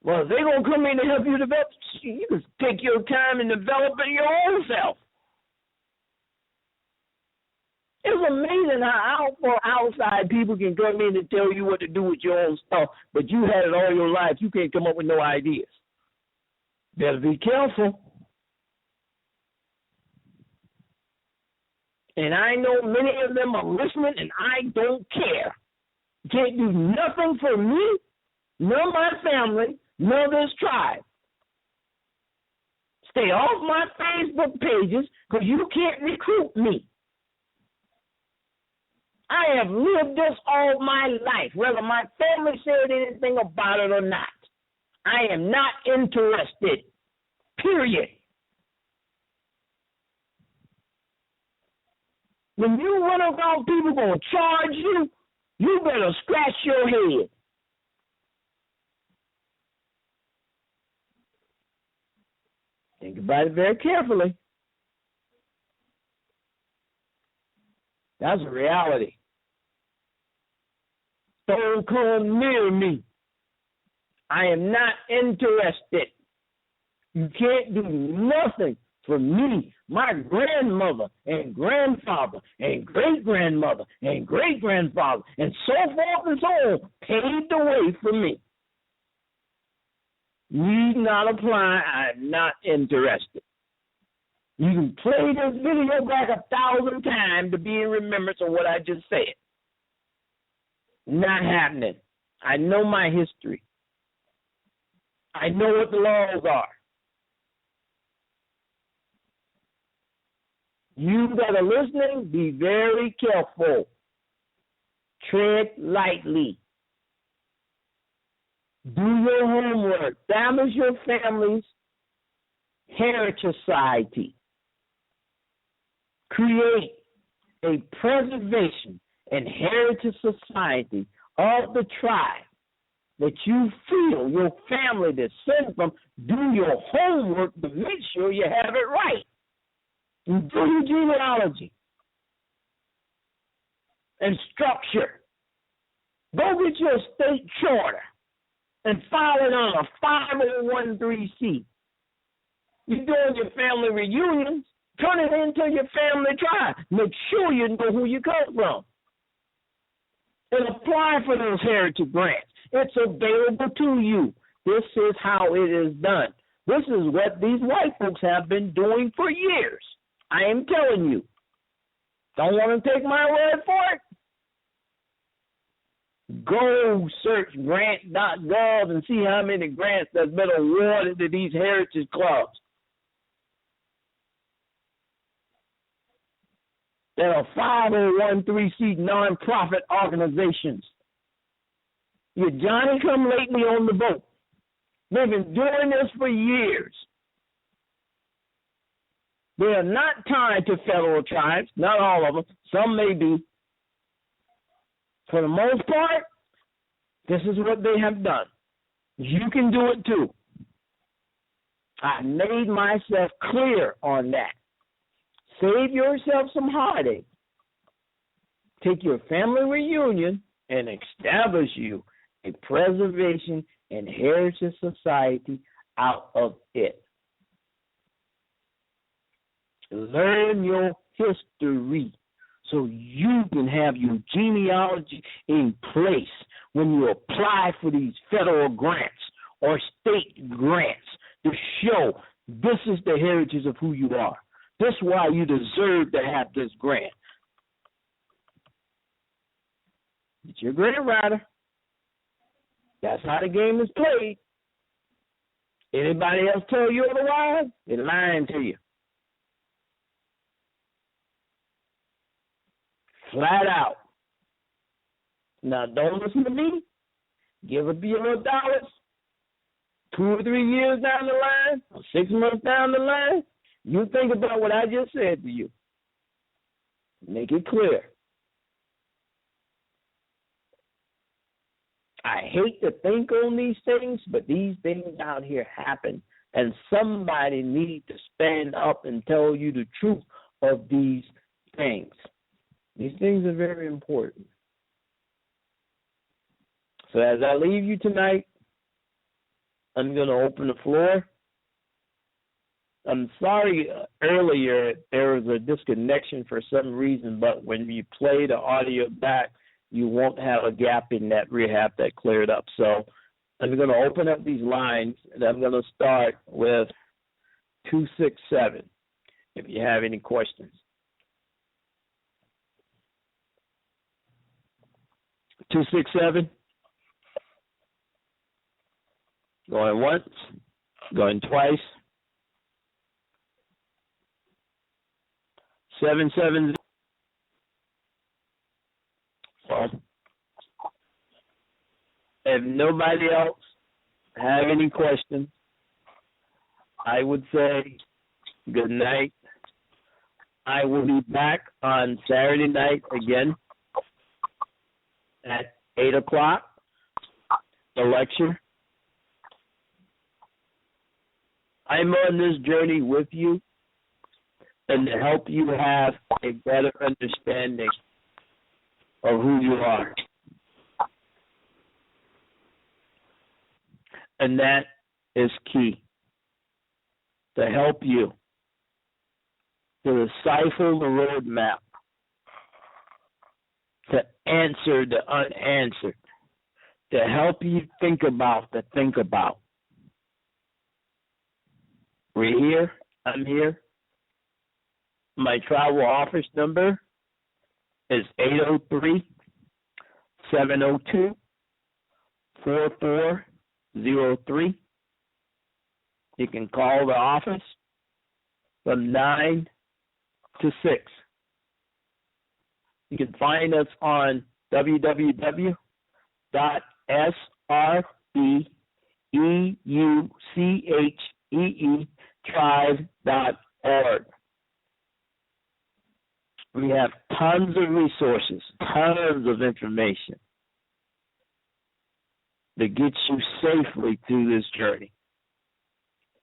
S3: Well, if they're going to come in to help you develop, you can take your time and develop it your own self. It's amazing how outside people can come in and tell you what to do with your own stuff, but you had it all your life. You can't come up with no ideas. Better be careful. And I know many of them are listening, and I don't care. Can't do nothing for me, nor my family, nor this tribe. Stay off my Facebook pages because you can't recruit me. I have lived this all my life, whether my family said anything about it or not. I am not interested, period. When you run around people going to charge you, you better scratch your head. Think about it very carefully. That's a reality. Don't come near me. I am not interested. You can't do nothing for me, my grandmother and grandfather and great-grandmother and great-grandfather and so forth and so on paved the way for me. Need not apply. I'm not interested. You can play this video back 1,000 times to be in remembrance of what I just said. Not happening. I know my history. I know what the laws are. You that are listening, be very careful. Tread lightly. Do your homework. Establish your families Heritage Society. Create a preservation and heritage society of the tribe that you feel your family descends from. Do your homework to make sure you have it right. And do your genealogy and structure. Go get your state charter and file it on a 501(c)(3). You're doing your family reunions. Turn it into your family tribe. Make sure you know who you come from. And apply for those heritage grants. It's available to you. This is how it is done. This is what these white folks have been doing for years. I am telling you. Don't want to take my word for it? Go search grant.gov and see how many grants that's been awarded to these heritage clubs. There are 501(c)(3) nonprofit organizations. You're Johnny-come-lately on the boat. They've been doing this for years. They are not tied to federal tribes, not all of them. Some may be. For the most part, this is what they have done. You can do it too. I made myself clear on that. Save yourself some heartache. Take your family reunion and establish you a preservation and heritage society out of it. Learn your history so you can have your genealogy in place when you apply for these federal grants or state grants to show this is the heritage of who you are. This is why you deserve to have this grant. It's your grant writer. That's how the game is played. Anybody else tell you otherwise, they're lying to you. Flat out. Now, don't listen to me. Give up your little dollars. 2 or 3 years down the line, or 6 months down the line, you think about what I just said to you. Make it clear. I hate to think on these things, but these things out here happen, and somebody needs to stand up and tell you the truth of these things. These things are very important. So as I leave you tonight, I'm going to open the floor. I'm sorry earlier there was a disconnection for some reason, but when you play the audio back, you won't have a gap in that rehab that cleared up. So I'm going to open up these lines, and I'm going to start with 267 if you have any questions. 267. Going once, going twice. 770. Well, if nobody else have any questions, I would say good night. I will be back on Saturday night again at 8 o'clock, the lecture. I'm on this journey with you and to help you have a better understanding of who you are. And that is key, to help you to decipher the roadmap, to answer the unanswered, to help you think about the think about. We're here. I'm here. My travel office number is 803-702-4403. You can call the office from 9 to 6. You can find us on www.sreeuchee tribe.org. We have tons of resources, tons of information that gets you safely through this journey.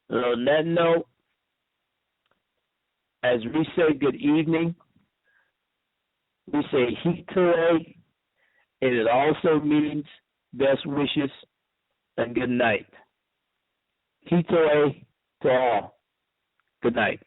S3: And on that note, as we say good evening, we say hitoe, and it also means best wishes and good night. Hitoe to all. Good night.